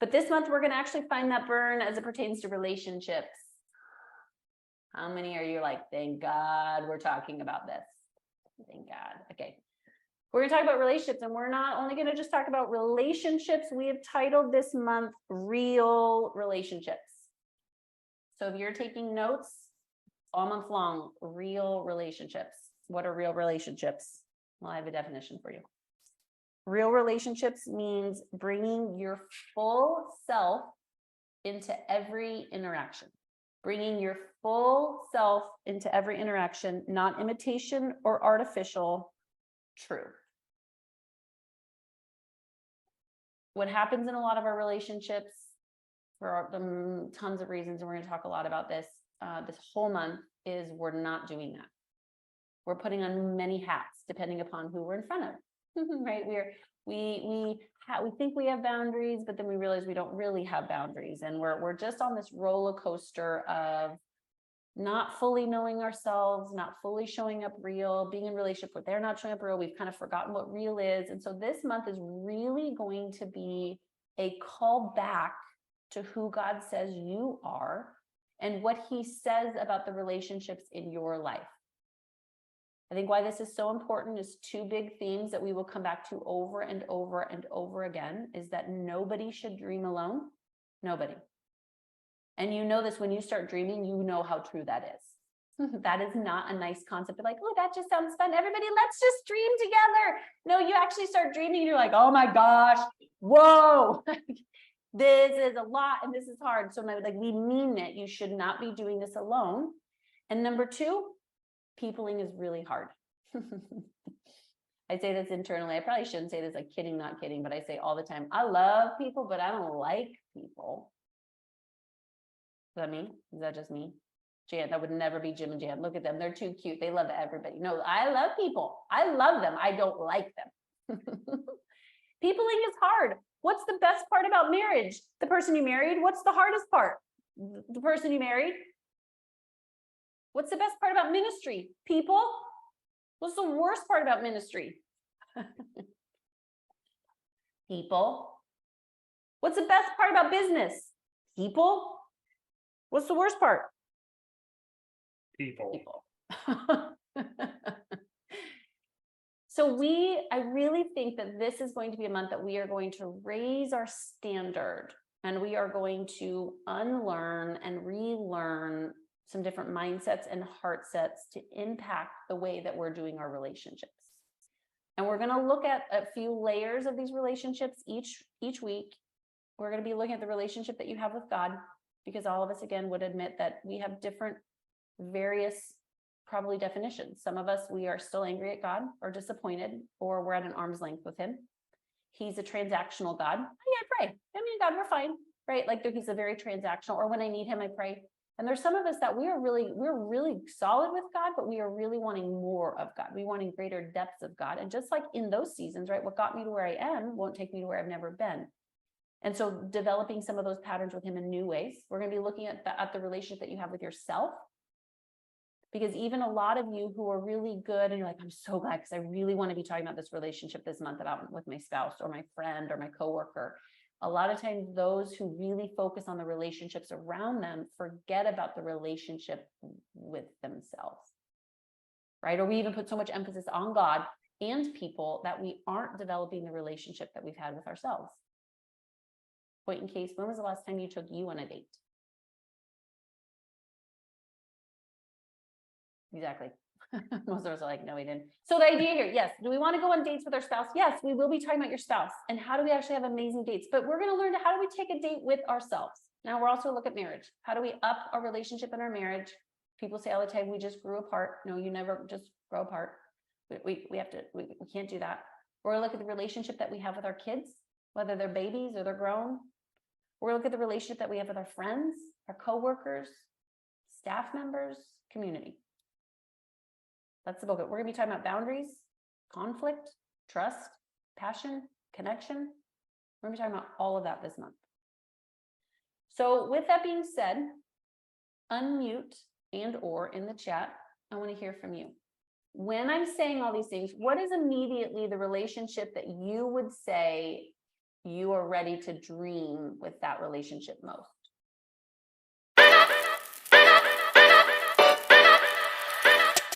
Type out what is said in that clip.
But this month, we're going to actually find that burn as it pertains to relationships. How many are you like, thank God we're talking about this? Thank God. Okay. We're going to talk about relationships, and we're not only going to just talk about relationships. We have titled this month Real Relationships. So if you're taking notes all month long, real relationships. What are real relationships? Well, I have a definition for you. Real relationships means bringing your full self into every interaction. Bringing your full self into every interaction, not imitation or artificial, true. What happens in a lot of our relationships, for tons of reasons, and we're going to talk a lot about this this whole month, is we're not doing that. We're putting on many hats depending upon who we're in front of, right? We think we have boundaries, but then we realize we don't really have boundaries, and we're just on this roller coaster of not fully knowing ourselves, not fully showing up real, being in a relationship where they're not showing up real. We've kind of forgotten what real is. And so this month is really going to be a call back to who God says you are and what he says about the relationships in your life. I think why this is so important is two big themes that we will come back to over and over and over again, is that nobody should dream alone. Nobody. And you know this when you start dreaming, you know how true that is. That is not a nice concept of like, oh, that just sounds fun. Everybody, let's just dream together. No, you actually start dreaming and you're like, oh my gosh, whoa, this is a lot and this is hard. So like, we mean it. You should not be doing this alone. And number two, peopling is really hard. I say this internally. I probably shouldn't say this like kidding, not kidding, but I say all the time, I love people, but I don't like people. Is that me? Is that just me? Jan, that would never be Jim and Jan. Look at them. They're too cute. They love everybody. No, I love people. I love them. I don't like them. Peopling is hard. What's the best part about marriage? The person you married. What's the hardest part? The person you married. What's the best part about ministry? People. What's the worst part about ministry? People. What's the best part about business? People. What's the worst part? People. So I really think that this is going to be a month that we are going to raise our standard, and we are going to unlearn and relearn some different mindsets and heart sets to impact the way that we're doing our relationships. And we're going to look at a few layers of these relationships each week. We're going to be looking at the relationship that you have with God, because all of us, again, would admit that we have different, various, probably definitions. Some of us, we are still angry at God or disappointed, or we're at an arm's length with him. He's a transactional God. Oh, yeah, I pray. I mean, God, we're fine, right? Like he's a very transactional, or when I need him, I pray. And there's some of us that we're really solid with God, but we are really wanting more of God. We're wanting greater depths of God. And just like in those seasons, right, what got me to where I am won't take me to where I've never been. And so developing some of those patterns with him in new ways. We're going to be looking at the relationship that you have with yourself. Because even a lot of you who are really good and you're like, I'm so glad, because I really want to be talking about this relationship this month with my spouse or my friend or my coworker. A lot of times those who really focus on the relationships around them forget about the relationship with themselves, right? Or we even put so much emphasis on God and people that we aren't developing the relationship that we've had with ourselves. Point in case, when was the last time you took you on a date? Exactly. Most of us are like, no, we didn't. So the idea here, yes, do we want to go on dates with our spouse? Yes, we will be talking about your spouse and how do we actually have amazing dates. But we're going to learn how do we take a date with ourselves. Now we're also look at marriage. How do we up our relationship in our marriage? People say all the time, we just grew apart. No, you never just grow apart. We can't do that. We're going to look at the relationship that we have with our kids, whether they're babies or they're grown. We're going to look at the relationship that we have with our friends, our coworkers, staff members, community. That's the book. We're going to be talking about boundaries, conflict, trust, passion, connection. We're going to be talking about all of that this month. So with that being said, unmute and or in the chat, I want to hear from you. When I'm saying all these things, what is immediately the relationship that you would say you are ready to dream with that relationship most.